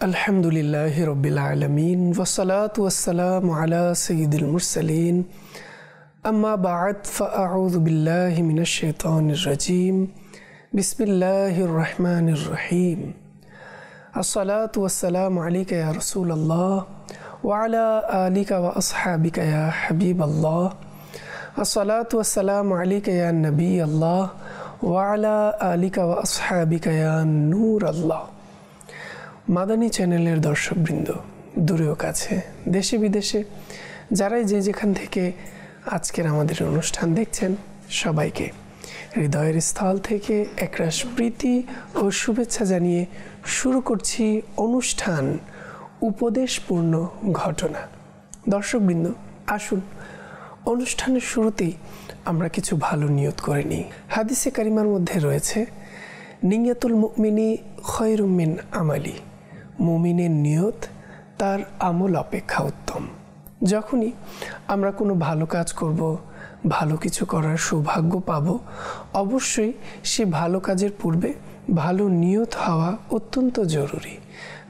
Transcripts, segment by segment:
अल्हम्दुलिल्लाहि रब्बिल आलमीन वस्सलातु वस्सलामु अला सय्यिदिल मुरसलीन अम्मा बअद फ़अऊज़ु बिल्लाहि मिनश शैतानिर रजीम बिस्मिल्लाहिर रहमानिर रहीम अस्सलातु वस्सलामु अलैका या रसूलल्लाह व अला आलिका व अस्हाबिका या हबीबल्लाह अस्सलातु वस्सलामु अलैका या नबीयल्लाह व अला आलिका व अस्हाबिका या नूरल्लाह। মাদানী চ্যানেলের দর্শকবৃন্দ, দূরেও কাছে, দেশে বিদেশে যারাই যে যেখান থেকে আজকের আমাদের অনুষ্ঠান দেখছেন, সবাইকে হৃদয়ের স্থল থেকে একরাশ প্রীতি ও শুভেচ্ছা জানিয়ে শুরু করছি অনুষ্ঠান উপদেশপূর্ণ ঘটনা। দর্শকবৃন্দ, আসুন অনুষ্ঠানের শুরুতেই আমরা কিছু ভালো নিয়ত করে নিই। হাদিসে কারিমার মধ্যে রয়েছে, নিয়াতুল মুমিনি খয়রুম মিন আমালি, মুমিনের নিয়ত তার আমল অপেক্ষা উত্তম। যখনই আমরা কোনো ভালো কাজ করব, ভালো কিছু করার সৌভাগ্য পাব, অবশ্যই সে ভালো কাজের পূর্বে ভালো নিয়ত হওয়া অত্যন্ত জরুরি।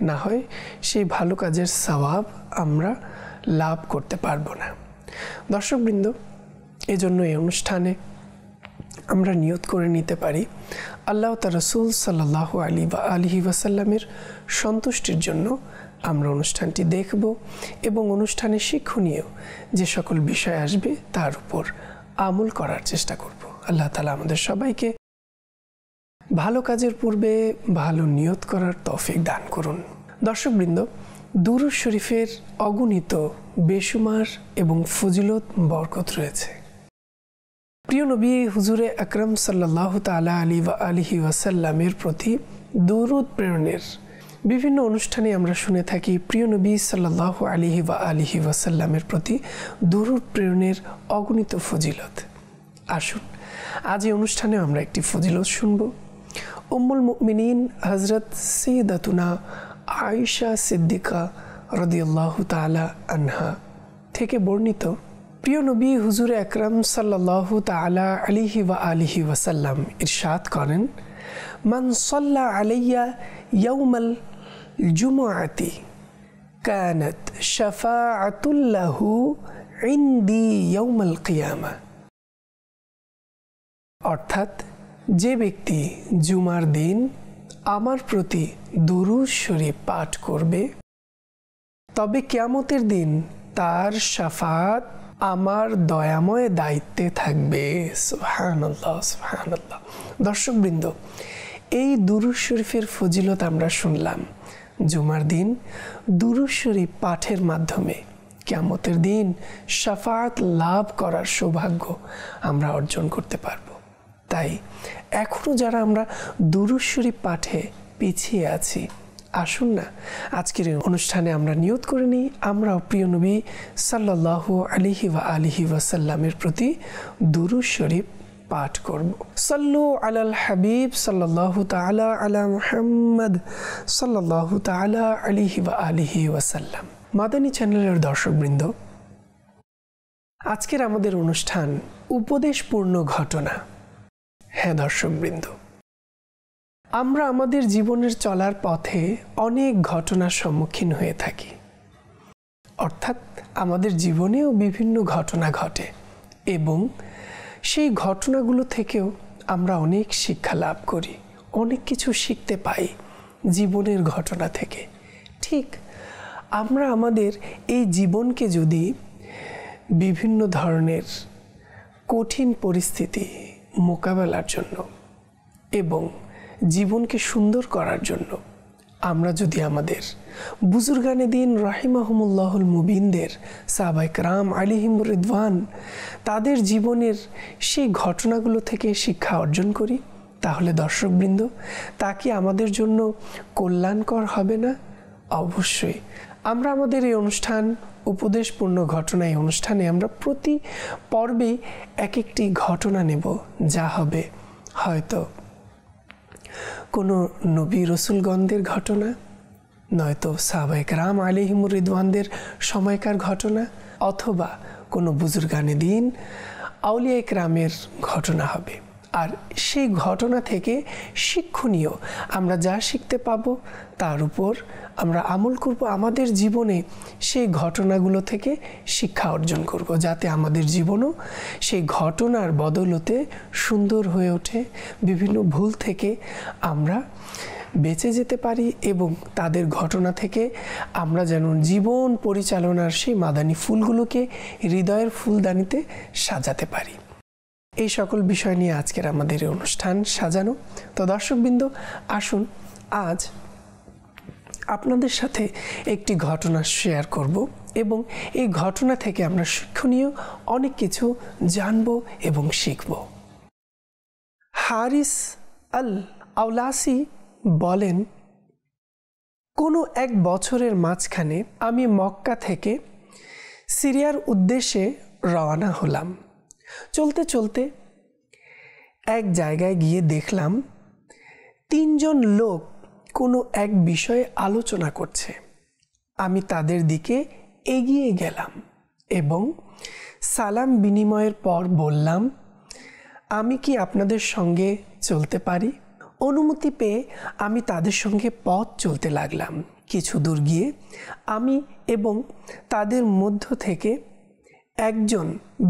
না হয় সেই ভালো কাজের সওয়াব আমরা লাভ করতে পারবো না। দর্শকবৃন্দ, এজন্য এই অনুষ্ঠানে আমরা নিয়ত করে নিতে পারি, আল্লাহ তার রাসূল সাল্লাল্লাহু আলাইহি ওয়াসাল্লামের সন্তুষ্টির জন্য আমরা অনুষ্ঠানটি দেখব এবং অনুষ্ঠানে শিক্ষণীয় যে সকল বিষয় আসবে তার উপর আমল করার চেষ্টা করব। আল্লাহ তাআলা আমাদের সবাইকে ভালো কাজের পূর্বে ভালো নিয়ত করার তৌফিক দান করুন। দর্শকবৃন্দ, দুরূদ শরীফের অগণিত বেশুমার এবং ফজিলত বরকত রয়েছে। প্রিয় নবী হুজুরে আকরাম সাল্লাল্লাহু তাআলা আলাইহি ওয়াসাল্লামের প্রতি দুরূদ প্রেরণের বিভিন্ন অনুষ্ঠানে আমরা শুনে থাকি প্রিয় নবী সাল্লাল্লাহু আলাইহি ওয়াসাল্লামের প্রতি দুরূদ প্রেরণের অগণিত ফজিলত। আসুন আজ এই অনুষ্ঠানে আমরা একটি ফজিলত শুনব। উম্মুল মুমিনিন হযরত সাইয়্যিদাতুনা আয়েশা সিদ্দিকা রাদিয়াল্লাহু তাআলা আনহা থেকে বর্ণিত, প্রিয় নবী হুজুরে আকরাম সাল্লাল্লাহু তাআলা আলাইহি ওয়াসাল্লাম ইরশাদ করেন, মান সাল্লা আলাইয়া ইয়াউমাল জুমআতি কানাত শাফাআতুল লাহু ইনদি ইয়াউমাল কিয়ামা। অর্থাৎ, যে ব্যক্তি জুমার দিন আমার প্রতি দুরূদ শরীফ পাঠ করবে, তবে কিয়ামতের দিন তার শাফাআত আমার দয়াময় দায়িত্বে থাকবে। সুবহানাল্লাহ, সুবহানাল্লাহ। দর্শকবৃন্দ, এই দুরূদ শরীফের ফজিলত আমরা শুনলাম। জুমার দিন দুরূদ শরীফ পাঠের মাধ্যমে কিয়ামতের দিন শাফাআত লাভ করার সৌভাগ্য আমরা অর্জন করতে পারব। তাই এখনও যারা আমরা দুরূদ শরীফ পাঠে পিছিয়ে আছি, আসুন না আজকের অনুষ্ঠানে আমরা নিয়ত করে নিই, আমরাও প্রিয় নবী সাল্লাল্লাহু আলাইহি ওয়াসাল্লামের প্রতি দুরূদ শরীফ পাঠ করব। সাল্লু আলাল হাবিব সাল্লাল্লাহু তাআলা আলা মুহাম্মদ সাল্লাল্লাহু তাআলা আলাইহি ওয়াসাল্লাম। মাদানী চ্যানেলের দর্শকবৃন্দ, আজকের আমাদের অনুষ্ঠান উপদেশপূর্ণ ঘটনা। হ্যাঁ দর্শকবৃন্দ, আমরা আমাদের জীবনের চলার পথে অনেক ঘটনার সম্মুখীন হয়ে থাকি। অর্থাৎ আমাদের জীবনেও বিভিন্ন ঘটনা ঘটে এবং সেই ঘটনাগুলো থেকেও আমরা অনেক শিক্ষা লাভ করি, অনেক কিছু শিখতে পাই জীবনের ঘটনা থেকে। ঠিক আমরা আমাদের এই জীবনকে যদি বিভিন্ন ধরনের কঠিন পরিস্থিতি মোকাবেলার জন্য এবং জীবনকে সুন্দর করার জন্য আমরা যদি আমাদের বুজুর্গানে দিন রাহিমাহুমুল্লাহুল মুবিনদের সাহাবায়ে কেরাম আলাইহিমুর রিদওয়ান তাদের জীবনের সেই ঘটনাগুলো থেকে শিক্ষা অর্জন করি, তাহলে দর্শকবৃন্দ, তা কি আমাদের জন্য কল্যাণকর হবে না? অবশ্যই। আমরা আমাদের এই অনুষ্ঠান উপদেশপূর্ণ ঘটনা, এই অনুষ্ঠানে আমরা প্রতি পর্বেই এক একটি ঘটনা নেব, যা হবে হয়তো কোনো নবী রসুলগণদের ঘটনা, নয়তো সাহাবায়ে কেরাম আলাইহিমুর রিদওয়ানদের সময়কার ঘটনা, অথবা কোনো বুজুর্গানে দিন আউলিয়া কেরামের ঘটনা হবে। আর সেই ঘটনা থেকে শিক্ষণীয় আমরা যা শিখতে পাবো তার উপর আমরা আমল করব, আমাদের জীবনে সেই ঘটনাগুলো থেকে শিক্ষা অর্জন করব, যাতে আমাদের জীবনও সেই ঘটনার বদৌলতে সুন্দর হয়ে ওঠে, বিভিন্ন ভুল থেকে আমরা বেঁচে যেতে পারি এবং তাদের ঘটনা থেকে আমরা যেন জীবন পরিচালনার সেই মাদানী ফুলগুলোকে হৃদয়ের ফুলদানিতে সাজাতে পারি। এই সকল বিষয় নিয়ে আজকের আমাদের এই অনুষ্ঠান সাজানো। তো দর্শকবৃন্দ, আসুন আজ আপনাদের সাথে একটি ঘটনা শেয়ার করব এবং এই ঘটনা থেকে আমরা শিক্ষণীয় অনেক কিছু জানব এবং শিখব। হারিস আল আওলাসি বলেন, কোনো এক বছরের মাঝখানে আমি মক্কা থেকে সিরিয়ার উদ্দেশ্যে রওনা হলাম। চলতে চলতে এক জায়গায় গিয়ে দেখলাম 3 জন লোক কোনো এক বিষয়ে আলোচনা করছে। আমি তাদের দিকে এগিয়ে গেলাম এবং সালাম বিনিময়ের পর বললাম, আমি কি আপনাদের সঙ্গে চলতে পারি? অনুমতি পেয়ে আমি তাদের সঙ্গে পথ চলতে লাগলাম। কিছু দূর গিয়ে আমি এবং তাদের মধ্য থেকে একজন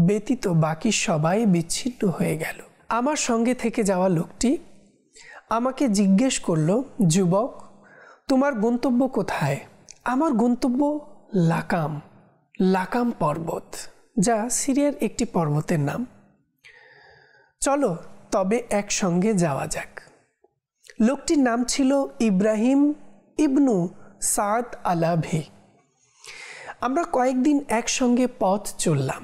ব্যতীত বাকি সবাই বিচ্ছিন্ন হয়ে গেল। আমার সঙ্গে থেকে যাওয়া লোকটি আমাকে জিজ্ঞেস করলো, যুবক, তোমার গন্তব্য কোথায়? আমার গন্তব্য লাকাম পর্বত, যা সিরিয়ার একটি পর্বতের নাম। চলো তবে একসঙ্গে যাওয়া যাক। লোকটির নাম ছিল ইব্রাহিম ইবনু সাদ আলাভি। আমরা কয়েকদিন একসঙ্গে পথ চললাম।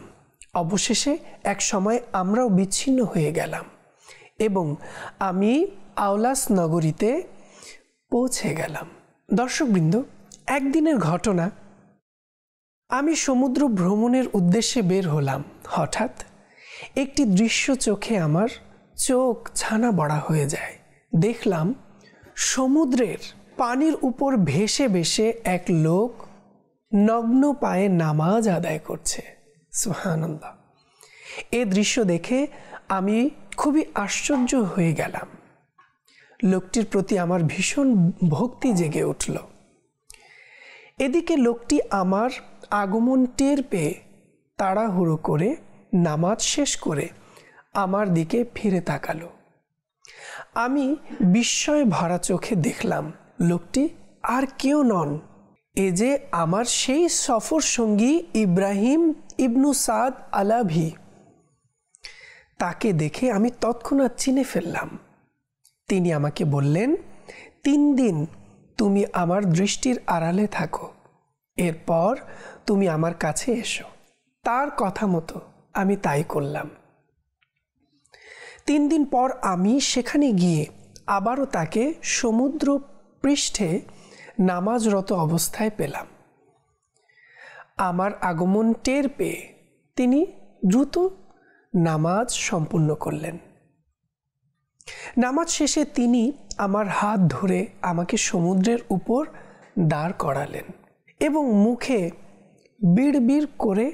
অবশেষে এক সময় আমরাও বিচ্ছিন্ন হয়ে গেলাম এবং আমি আওলাস নগরীতে পৌঁছে গেলাম। দর্শকবৃন্দ, একদিনের ঘটনা, আমি সমুদ্র ভ্রমণের উদ্দেশ্যে বের হলাম। হঠাৎ একটি দৃশ্য চোখে আমার চোখ ছানা বড়া হয়ে যায়। দেখলাম সমুদ্রের পানির উপর ভেসে ভেসে এক লোক নগ্ন পায়ে নামাজ আদায় করছে। সুবহানাল্লাহ। এ দৃশ্য দেখে আমি খুবই আশ্চর্য হয়ে গেলাম। লোকটির প্রতি আমার ভীষণ ভক্তি জেগে উঠল। এদিকে লোকটি আমার আগমন টের পেয়ে তাড়াহুড়ো করে নামাজ শেষ করে আমার দিকে ফিরে তাকালো। আমি বিস্ময় ভরা চোখে দেখলাম লোকটি আর কেউ নন, এ যে আমার সেই সফর সঙ্গী ইব্রাহিম ইবনু সাদ আলাভি। তাকে দেখে আমি তৎক্ষণাৎ চিনে ফেললাম। তিনি আমাকে বললেন, 3 দিন তুমি আমার দৃষ্টির আড়ালে থাকো, এরপর তুমি আমার কাছে এসো। তার কথা মতো আমি তাই করলাম। 3 দিন পর আমি সেখানে গিয়ে আবারও তাকে সমুদ্র পৃষ্ঠে নামাজরত অবস্থায় পেলাম। আমার আগমন টের পেয়ে তিনি দ্রুত নামাজ সম্পূর্ণ করলেন। নামাজ শেষে তিনি আমার হাত ধরে আমাকে সমুদ্রের উপর দাঁড় করালেন এবং মুখে বিড়বিড় করে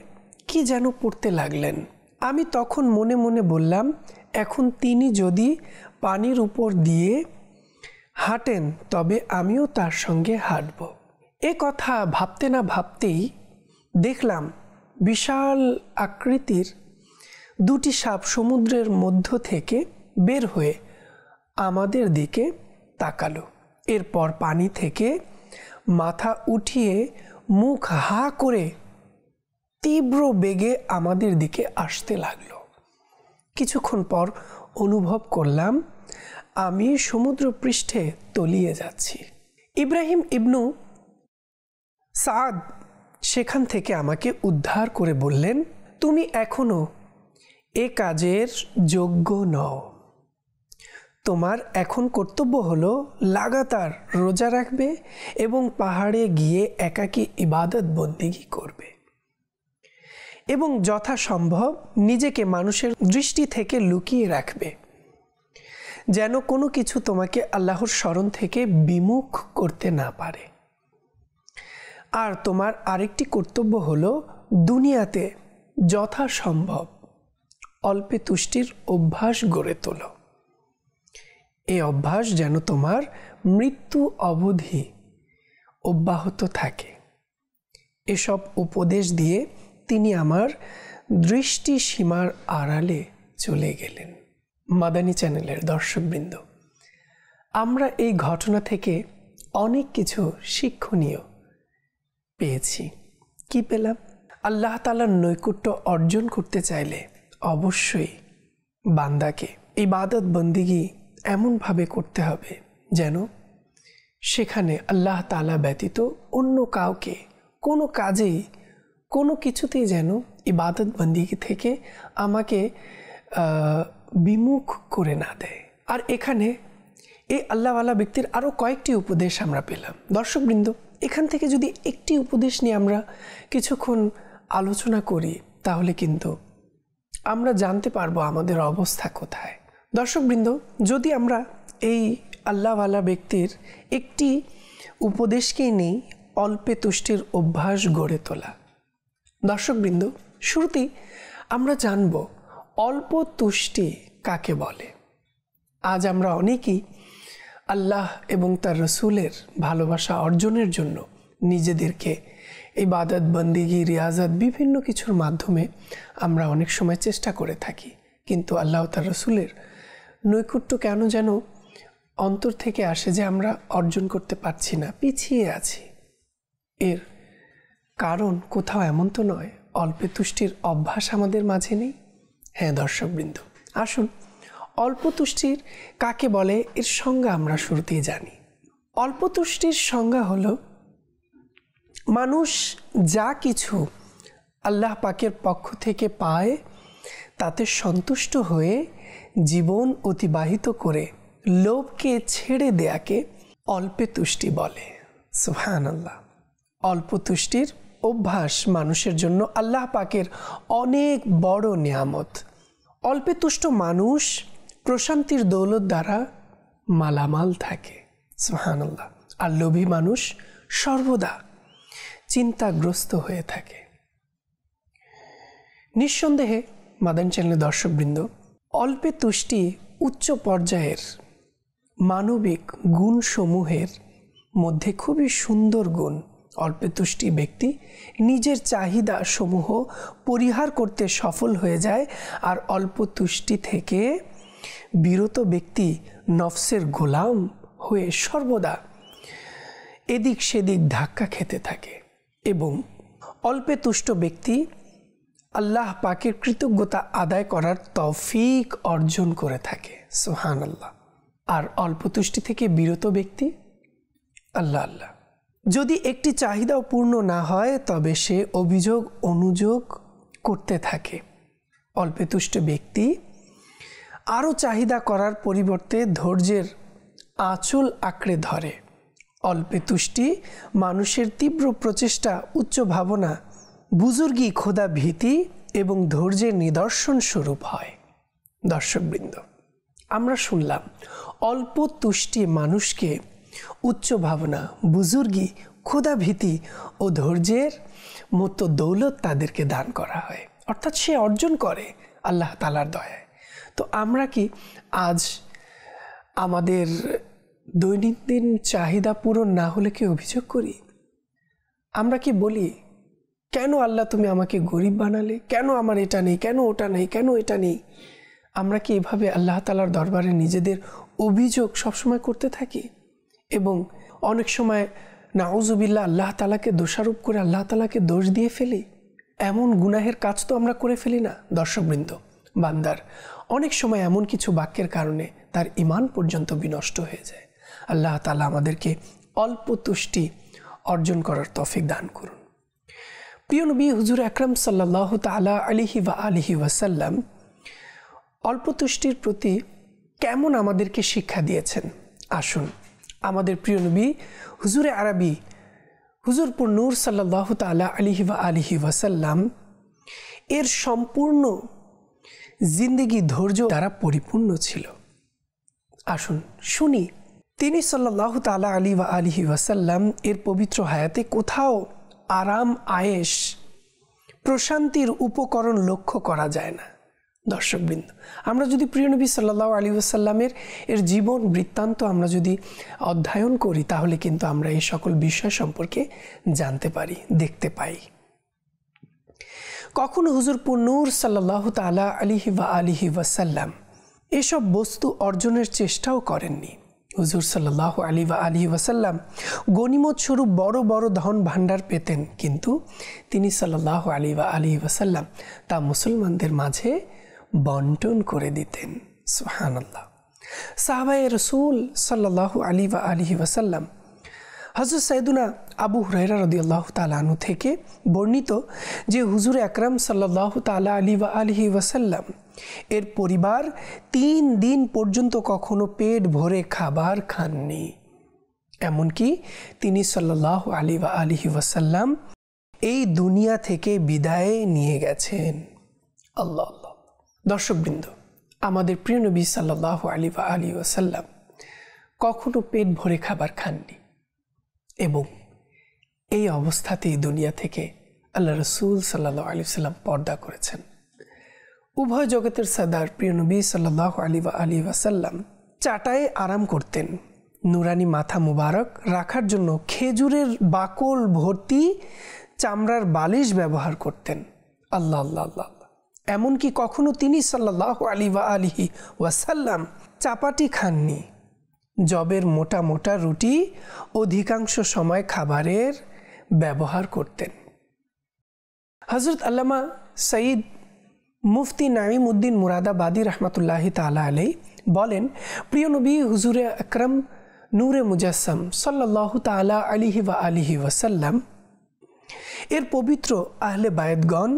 কি যেন পড়তে লাগলেন। আমি তখন মনে মনে বললাম, এখন তিনি যদি পানির উপর দিয়ে হাঁটেন তবে আমিও তার সঙ্গে হাঁটব। এ কথা ভাবতে না ভাবতেই দেখলাম বিশাল আকৃতির 2টি সাপ সমুদ্রের মধ্য থেকে বের হয়ে আমাদের দিকে তাকালো। এরপর পানি থেকে মাথা উঠিয়ে মুখ হা করে তীব্র বেগে আমাদের দিকে আসতে লাগলো। কিছুক্ষণ পর অনুভব করলাম আমি সমুদ্র পৃষ্ঠে তলিয়ে যাচ্ছি। ইব্রাহিম ইবনু সাদ সেখান থেকে আমাকে উদ্ধার করে বললেন, তুমি এখনো এ কাজের যোগ্য নও। তোমার এখন কর্তব্য হলো লাগাতার রোজা রাখবে এবং পাহাড়ে গিয়ে একাকী ইবাদত বন্দেগী করবে এবং যথাসম্ভব নিজেকে মানুষের দৃষ্টি থেকে লুকিয়ে রাখবে, যেন কোনো কিছু তোমাকে আল্লাহর স্মরণ থেকে বিমুখ করতে না পারে। আর তোমার আরেকটি কর্তব্য হলো দুনিয়াতে যথাসম্ভব অল্পে তুষ্টির অভ্যাস গড়ে তোলো। এই অভ্যাস যেন তোমার মৃত্যু অবধি অব্যাহত থাকে। এসব উপদেশ দিয়ে তিনি আমার দৃষ্টি সীমার আড়ালে চলে গেলেন। মাদানী চ্যানেলের দর্শকবৃন্দ, আমরা এই ঘটনা থেকে অনেক কিছু শিক্ষণীয় পেয়েছি। কি পেলাম? আল্লাহ তাআলার নৈকট্য অর্জন করতে চাইলে অবশ্যই বান্দাকে ইবাদত বন্দিগি এমনভাবে করতে হবে যেন সেখানে আল্লাহ তাআলা ব্যতীত অন্য কাউকে কোনো কাজেই কোনো কিছুতেই যেন ইবাদত বন্দিগি থেকে আমাকে বিমুখ করে না দেয়। আর এখানে এই আল্লাহওয়ালা ব্যক্তির আরও কয়েকটি উপদেশ আমরা পেলাম। দর্শকবৃন্দ, এখান থেকে যদি একটি উপদেশ নিয়ে আমরা কিছুক্ষণ আলোচনা করি তাহলে কিন্তু আমরা জানতে পারবো আমাদের অবস্থা কোথায়। দর্শকবৃন্দ, যদি আমরা এই আল্লাহওয়ালা ব্যক্তির একটি উপদেশকেই নেই, অল্পে তুষ্টির অভ্যাস গড়ে তোলা। দর্শকবৃন্দ, শুরুতেই আমরা জানব অল্প তুষ্টি কাকে বলে। আজ আমরা অনেকেই আল্লাহ এবং তার রসুলের ভালোবাসা অর্জনের জন্য নিজেদেরকে ইবাদত বন্দিগি রিয়াজত বিভিন্ন কিছুর মাধ্যমে আমরা অনেক সময় চেষ্টা করে থাকি, কিন্তু আল্লাহ তার রসুলের নৈকট্য কেন যেন অন্তর থেকে আসে যে আমরা অর্জন করতে পারছি না, পিছিয়ে আছি। এর কারণ কোথাও এমন তো নয় অল্পে তুষ্টির অভ্যাস আমাদের মাঝে নেই। হ্যাঁ দর্শকবৃন্দ, আসুন অল্প তুষ্টির কাকে বলে এর সংজ্ঞা আমরা শুরুতেই জানি। অল্প তুষ্টির সংজ্ঞা হলো মানুষ যা কিছু আল্লাহ পাকের পক্ষ থেকে পায় তাতে সন্তুষ্ট হয়ে জীবন অতিবাহিত করে লোভকে ছেড়ে দেয়াকে অল্পে তুষ্টি বলে। সুবহানাল্লাহ। অল্প তুষ্টির অভ্যাস মানুষের জন্য আল্লাহ পাকের অনেক বড় নিয়ামত। অল্পে তুষ্ট মানুষ প্রশান্তির দৌলত দ্বারা মালামাল থাকে। সুবহানাল্লাহ। আর লোভী মানুষ সর্বদা চিন্তাগ্রস্ত হয়ে থাকে। নিঃসন্দেহে মাদানী চ্যানেলের দর্শকবৃন্দ, অল্পে তুষ্টি উচ্চ পর্যায়ের মানবিক গুণসমূহের মধ্যে খুবই সুন্দর গুণ। অল্পে তুষ্টি ব্যক্তি নিজের চাহিদা সমূহ পরিহার করতে সফল হয়ে যায়, আর অল্প তুষ্টি থেকে বিরত ব্যক্তি নফসের গোলাম হয়ে সর্বদা এদিক সেদিক ধাক্কা খেতে থাকে এবং অল্পে তুষ্ট ব্যক্তি আল্লাহ পাকের কৃতজ্ঞতা আদায় করার তৌফিক অর্জন করে থাকে। সুবহানাল্লাহ। আর অল্প তুষ্টি থেকে বিরত ব্যক্তি আল্লাহ আল্লাহ যদি একটি চাহিদাও পূর্ণ না হয় তবে সে অভিযোগ অনুযোগ করতে থাকে। অল্পে তুষ্ট ব্যক্তি আরও চাহিদা করার পরিবর্তে ধৈর্যের আঁচল আঁকড়ে ধরে। অল্পে তুষ্টি মানুষের তীব্র প্রচেষ্টা, উচ্চ ভাবনা, বুজুর্গি, খোদা ভীতি এবং ধৈর্যের নিদর্শন স্বরূপ হয়। দর্শকবৃন্দ, আমরা শুনলাম অল্প তুষ্টি মানুষকে উচ্চ ভাবনা, বুজুর্গি, খোদা ভীতি ও ধৈর্যের মতো দৌলত তাদেরকে দান করা হয়, অর্থাৎ সে অর্জন করে আল্লাহ তাআলার দয়ায়। তো আমরা কি আজ আমাদের দৈনন্দিন চাহিদা পূরণ না হলে কি অভিযোগ করি? আমরা কি বলি, কেন আল্লাহ তুমি আমাকে গরিব বানালে, কেন আমার এটা নেই, কেন ওটা নেই, কেন এটা নেই? আমরা কি এভাবে আল্লাহ তাআলার দরবারে নিজেদের অভিযোগ সবসময় করতে থাকি এবং অনেক সময় নাউজুবিল্লাহ আল্লাহ তাআলাকে দোষারোপ করে আল্লাহ তাআলাকে দোষ দিয়ে ফেলি? এমন গুনাহের কাজ তো আমরা করে ফেলি না? দর্শকবৃন্দ, বান্দার অনেক সময় এমন কিছু বাক্যের কারণে তার ঈমান পর্যন্ত বিনষ্ট হয়ে যায়। আল্লাহ তাআলা আমাদেরকে অল্প তুষ্টি অর্জন করার তৌফিক দান করুন। প্রিয় নবী হুজুর আকরাম সাল্লাল্লাহু তাআলা আলাইহি ওয়াসাল্লাম অল্প তুষ্টির প্রতি কেমন আমাদেরকে শিক্ষা দিয়েছেন, আসুন আমাদের প্রিয় নবী হুজুরে আরবি হুজুরপুর নূর সাল্লাল্লাহু তাআলা আলাইহি ওয়াসাল্লাম এর সম্পূর্ণ জিন্দেগি ধৈর্য দ্বারা পরিপূর্ণ ছিল। আসুন শুনি তিনি সাল্লাল্লাহু তাআলা আলাইহি ওয়াসাল্লাম এর পবিত্র হায়াতে কোথাও আরাম, আয়েশ, প্রশান্তির উপকরণ লক্ষ্য করা যায় না। দর্শকবৃন্দ, আমরা যদি প্রিয় নবী সাল্লাল্লাহু আলাইহি ওয়াসাল্লামের জীবন বৃত্তান্ত আমরা যদি অধ্যয়ন করি, তাহলে কিন্তু আমরা এই সকল বিষয় সম্পর্কে জানতে পারি, দেখতে পাই। কখনো হুজুর নূর সাল্লাল্লাহু তাআলা আলাইহি ওয়াসাল্লাম এসব বস্তু অর্জনের চেষ্টাও করেননি। হুজুর সাল্লাল্লাহু আলাইহি ওয়াসাল্লাম গনিমত স্বরূপ বড় বড় ধন ভাণ্ডার পেতেন, কিন্তু তিনি সাল্লাল্লাহু আলাইহি ওয়াসাল্লাম তা মুসলমানদের মাঝে বন্টন করে দিতেন। সুবহানাল্লাহ। সাহাবায়ে রাসূল সাল্লাল্লাহু আলাইহি ওয়াসাল্লাম হযরত সাইয়েদুনা আবু হুরায়রা রাদিয়াল্লাহু তাআলা আনহু থেকে বর্ণিত যে হুজুর আকরাম সাল্লাল্লাহু তাআলা আলাইহি ওয়াসাল্লাম এর পরিবার 3 দিন পর্যন্ত কখনো পেট ভরে খাবার খাননি। এমনকি তিনি সাল্লাল্লাহু আলাইহি ওয়াসাল্লাম এই দুনিয়া থেকে বিদায় নিয়ে গেছেন। আল্লাহ আল্লাহ। দর্শকবৃন্দ, আমাদের প্রিয় নবী সাল্লাল্লাহু আলাইহি ওয়াসাল্লাম কখনো পেট ভরে খাবার খাননি এবং এই অবস্থাতেই দুনিয়া থেকে আল্লাহ রাসূল সাল্লাল্লাহু আলাইহি ওয়াসাল্লাম পর্দা করেছেন। উভয় জগতের সরদার প্রিয় নবী সাল্লাল্লাহু আলাইহি ওয়াসাল্লাম চাটায়ে আরাম করতেন। নুরানি মাথা মুবারক রাখার জন্য খেজুরের বাকল ভর্তি চামড়ার বালিশ ব্যবহার করতেন। আল্লাহ আল্লাহ আল্লাহ। এমনকি কখনো তিনি সাল্লাল্লাহু আলাইহি ওয়াসাল্লাম চাপাটি খাননি। জবের মোটা মোটা রুটি অধিকাংশ সময় খাবারের ব্যবহার করতেন। হযরত আল্লামা সঈদ মুফতি নাঈম উদ্দিন মুরাদাবাদী রহমতুল্লাহি তাআলা আলাইহি বলেন, প্রিয় নবী হুজুরে আকরাম নূরে মুজাসসাম সাল্লাল্লাহু তাআলা আলাইহি ওয়াসাল্লাম এর পবিত্র আহলে বায়তগণ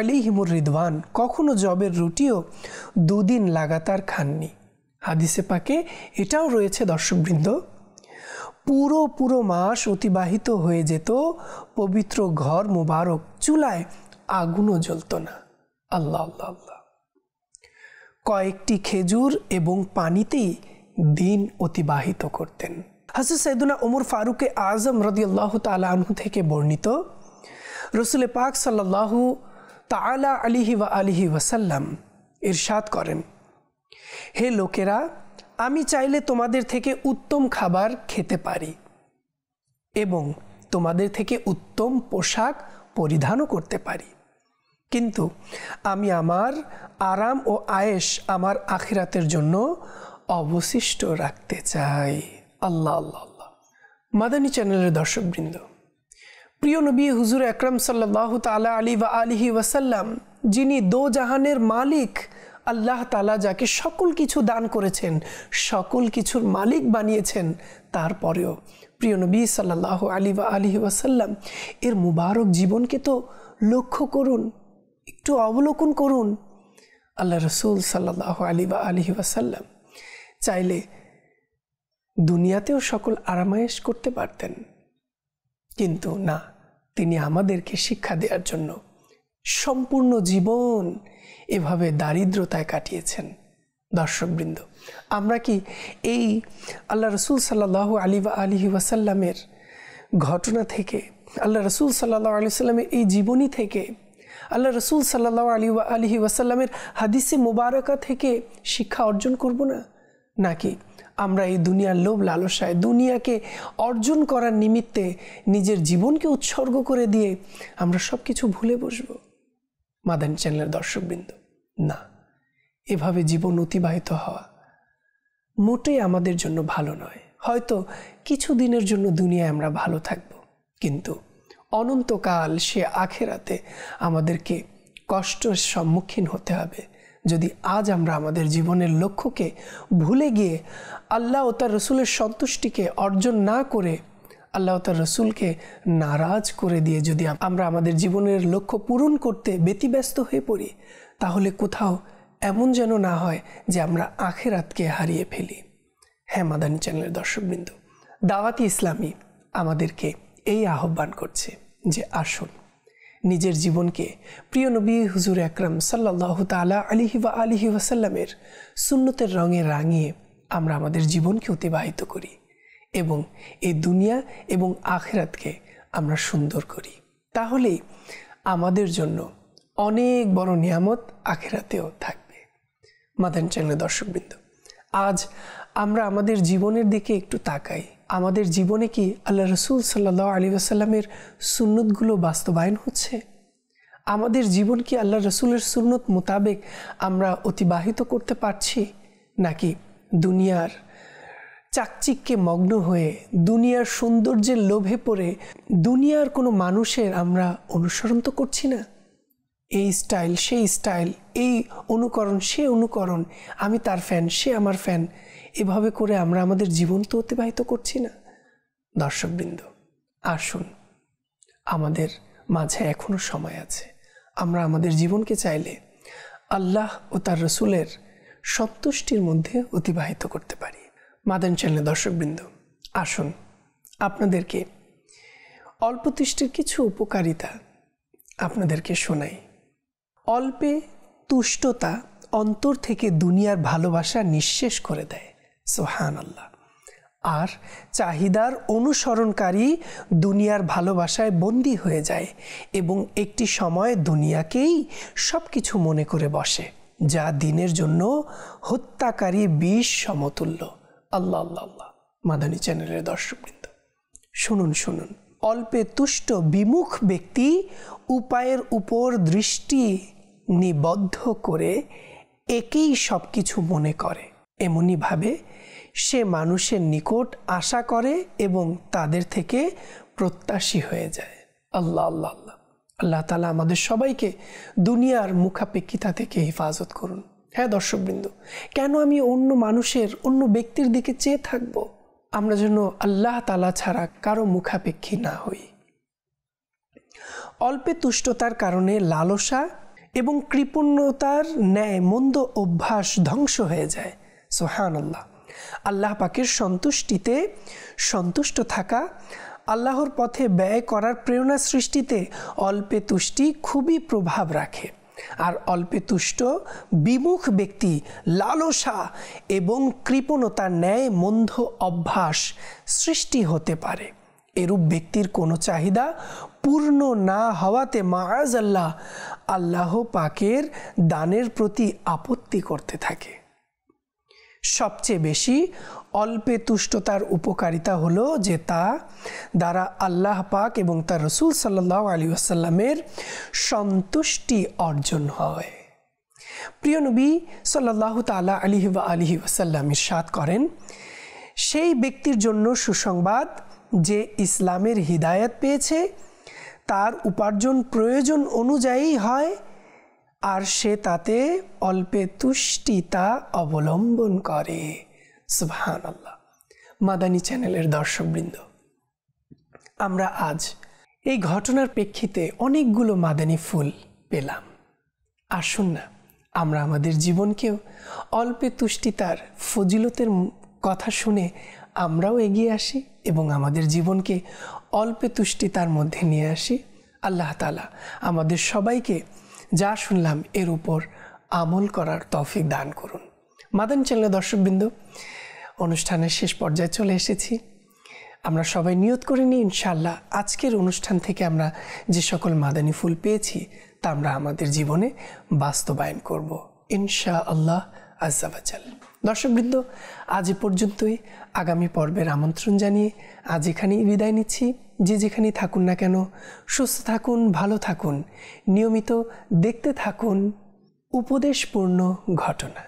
আলাইহিমুর রিদওয়ান কখনো জবের রুটিও 2 দিন লাগাতার খাননি। হাদিসে পাকে এটাও রয়েছে দর্শকবৃন্দ, পুরো মাস অতিবাহিত হয়ে যেত পবিত্র ঘর মুবারক চুলায় আগুনও জ্বলত না। আল্লাহ আল্লাহ আল্লাহ। কয়েকটি খেজুর এবং পানিতেই দিন অতিবাহিত করতেন। হযরত সাইয়েদুনা ওমর ফারুকে আজম রাদিয়াল্লাহু তাআলা আনহু থেকে বর্ণিত, রাসূল পাক সাল্লাল্লাহু তাআলা আলাইহি ওয়াসাল্লাম ইরশাদ করেন, হে লোকেরা, আমি চাইলে তোমাদের থেকে উত্তম খাবার খেতে পারি এবং তোমাদের থেকে উত্তম পোশাক পরিধানও করতে পারি, কিন্তু আমি আমার আরাম ও আয়েশ আমার আখিরাতের জন্য অবশিষ্ট রাখতে চাই। আল্লাহ আল্লাহ আল্লাহ। মাদানী চ্যানেলের দর্শকবৃন্দ, প্রিয় নবী হুজুর আকরাম সাল্লাল্লাহু তাআলা আলাইহি ওয়াসাল্লাম, যিনি দো জাহানের মালিক আল্লাহ তাআলা, যাকে সকল কিছু দান করেছেন, সকল কিছুর মালিক বানিয়েছেন, তারপরেও প্রিয় নবী সাল্লাল্লাহু আলাইহি ওয়াসাল্লাম এর মুবারক জীবনকে তো লক্ষ্য করুন, একটু অবলোকন করুন। আল্লাহ রাসূল সাল্লাল্লাহু আলাইহি ওয়াসাল্লাম চাইলে দুনিয়াতেও সকল আরামায়েশ করতে পারতেন, কিন্তু না, তিনি আমাদেরকে শিক্ষা দেওয়ার জন্য সম্পূর্ণ জীবন এভাবে দারিদ্রতায় কাটিয়েছেন। দর্শকবৃন্দ, আমরা কি এই আল্লাহ রাসূল সাল্লাল্লাহু আলাইহি ওয়াসাল্লামের ঘটনা থেকে, আল্লাহ রাসূল সাল্লাল্লাহু আলাইহি ওয়াসাল্লামের এই জীবনী থেকে, আল্লাহ রাসূল সাল্লাল্লাহু আলাইহি ওয়াসাল্লামের হাদিসে মুবারাকা থেকে শিক্ষা অর্জন করব না? নাকি আমরা এই দুনিয়ার লোভ লালসায়, দুনিয়াকে অর্জন করার নিমিত্তে নিজের জীবনকে উৎসর্গ করে দিয়ে আমরা সব কিছু ভুলে বসব? মাদানী চ্যানেলের দর্শকবৃন্দ, না, এভাবে জীবন অতিবাহিত হওয়া মোটেই আমাদের জন্য ভালো নয়। হয়তো কিছু দিনের জন্য দুনিয়ায় আমরা ভালো থাকব, কিন্তু অনন্তকাল সে আখেরাতে আমাদেরকে কষ্টের সম্মুখীন হতে হবে যদি আজ আমরা আমাদের জীবনের লক্ষ্যকে ভুলে গিয়ে আল্লাহ ও তার রসুলের সন্তুষ্টিকে অর্জন না করে আল্লাহ তার রসুলকে নারাজ করে দিয়ে যদি আমরা আমাদের জীবনের লক্ষ্য পূরণ করতে ব্যতিব্যস্ত হয়ে পড়ি, তাহলে কোথাও এমন যেন না হয় যে আমরা আখেরাতকে হারিয়ে ফেলি। হ্যাঁ মাদানী চ্যানেলের দর্শকবৃন্দ, দাওয়াতি ইসলামী আমাদেরকে এই আহ্বান করছে যে আসুন নিজের জীবনকে প্রিয় নবী হুজুর আকরাম সাল্লাল্লাহু তাআলা আলাইহি ওয়াসাল্লামের সুন্নতের রঙে রাঙিয়ে আমরা আমাদের জীবনকে অতিবাহিত করি এবং এই দুনিয়া এবং আখিরাতকে আমরা সুন্দর করি। তাহলেই আমাদের জন্য অনেক বড় নিয়ামত আখিরাতেও থাকবে। মাদানী চ্যানেলের দর্শকবৃন্দ, আজ আমরা আমাদের জীবনের দিকে একটু তাকাই। আমাদের জীবনে কি আল্লাহ রসুল সাল্লাল্লাহু আলাইহি ওয়াসাল্লামের সুন্নতগুলো বাস্তবায়ন হচ্ছে? আমাদের জীবন কি আল্লাহ রসুলের সুন্নত মোতাবেক আমরা অতিবাহিত করতে পারছি, নাকি দুনিয়ার চাকচিক্যে মগ্ন হয়ে, দুনিয়ার সৌন্দর্যের লোভে পড়ে দুনিয়ার কোনো মানুষের আমরা অনুসরণ তো করছি না? এই স্টাইল, সেই স্টাইল, এই অনুকরণ, সে অনুকরণ, আমি তার ফ্যান, সে আমার ফ্যান, এভাবে করে আমরা আমাদের জীবন তো অতিবাহিত করছি না। দর্শকবৃন্দ, আসুন, আমাদের মাঝে এখনো সময় আছে। আমরা আমাদের জীবনকে চাইলে আল্লাহ ও তার রসুলের সন্তুষ্টির মধ্যে অতিবাহিত করতে পারি। মাদানী চ্যানেলের দর্শকবৃন্দ, আসুন আপনাদেরকে অল্প তুষ্টির কিছু উপকারিতা আপনাদেরকে শোনাই। অল্পে তুষ্টতা অন্তর থেকে দুনিয়ার ভালোবাসা নিঃশেষ করে দেয়, সুবহানাল্লাহ। আর চাহিদার অনুসরণকারী দুনিয়ার ভালোবাসায় বন্দী হয়ে যায় এবং একটি সময় দুনিয়াকেই সব কিছু মনে করে বসে, যা দিনের জন্য হত্যাকারী বিষ সমতুল্য। আল্লাহ আল্লাহ আল্লাহ। মাদানী চ্যানেলের দর্শকবৃন্দ, শুনুন শুনুন, অল্পে তুষ্ট বিমুখ ব্যক্তি উপায়ের উপর দৃষ্টি নিবদ্ধ করে একেই সব কিছু মনে করে, এমনিভাবে সে মানুষের নিকট আশা করে এবং তাদের থেকে প্রত্যাশী হয়ে যায়। আল্লাহ আল্লাহ আল্লাহ। আল্লাহ তাআলা আমাদের সবাইকে দুনিয়ার মুখাপেক্ষিতা থেকে হেফাজত করুন। হ্যাঁ দর্শকবৃন্দ, কেন আমি অন্য মানুষের, অন্য ব্যক্তির দিকে চেয়ে থাকব? আমরা যেন আল্লাহ তাআলা ছাড়া কারো মুখাপেক্ষী না হই। অল্পে তুষ্টতার কারণে লালসা এবং কৃপণতার ন্যায় মন্দ অভ্যাস ধ্বংস হয়ে যায়। সুবহানাল্লাহ। আল্লাহ পাকের সন্তুষ্টিতে সন্তুষ্ট থাকা, আল্লাহর পথে ব্যয় করার প্রেরণা সৃষ্টিতে অল্পে তুষ্টি খুবই প্রভাব রাখে। আর অল্পে তুষ্ট বিমুখ ব্যক্তি লালসা এবং কৃপণতার ন্যায় মন্দ অভ্যাস সৃষ্টি হতে পারে। এরূপ ব্যক্তির কোনো চাহিদা পূর্ণ না হওয়াতে মাআযাল্লাহ আল্লাহ পাকের দানের প্রতি আপত্তি করতে থাকে। সবচেয়ে বেশি অল্পে তুষ্টতার উপকারিতা হলো যে তা দ্বারা আল্লাহ পাক এবং তার রসুল সাল্লাল্লাহু আলাইহি ওয়াসাল্লামের সন্তুষ্টি অর্জন হয়। প্রিয় নবী সাল্লাল্লাহু তাআলা আলাইহি ওয়াসাল্লাম ইরশাদ করেন, সেই ব্যক্তির জন্য সুসংবাদ যে ইসলামের হিদায়াত পেয়েছে, তার উপার্জন প্রয়োজন অনুযায়ী হয় আর সে তাতে অল্পে তুষ্টিতা অবলম্বন করে। সুবহানাল্লাহ। মাদানী চ্যানেলের দর্শকবৃন্দ, আমরা আজ এই ঘটনার প্রেক্ষিতে অনেকগুলো মাদানী ফুল পেলাম। আসুন না, আমরা আমাদের জীবনকেও অল্পে তুষ্টিতার ফজিলতের কথা শুনে আমরাও এগিয়ে আসি এবং আমাদের জীবনকে অল্পে তুষ্টিতার মধ্যে নিয়ে আসি। আল্লাহ তাআলা আমাদের সবাইকে যা শুনলাম এর উপর আমল করার তৌফিক দান করুন। মাদানী চ্যানেলের দর্শকবৃন্দ, অনুষ্ঠানের শেষ পর্যায়ে চলে এসেছি। আমরা সবাই নিয়ত করে নিই, ইনশাআল্লাহ আজকের অনুষ্ঠান থেকে আমরা যে সকল মাদানী ফুল পেয়েছি তা আমরা আমাদের জীবনে বাস্তবায়ন করব ইনশাআল্লাহ আজ্জা ওয়া জাল। দর্শকবৃন্দ, আজ এ পর্যন্তই। আগামী পর্বের আমন্ত্রণ জানিয়ে আজ এখানেই বিদায় নিচ্ছি। যে যেখানেই থাকুন না কেন, সুস্থ থাকুন, ভালো থাকুন, নিয়মিত দেখতে থাকুন উপদেশপূর্ণ ঘটনা।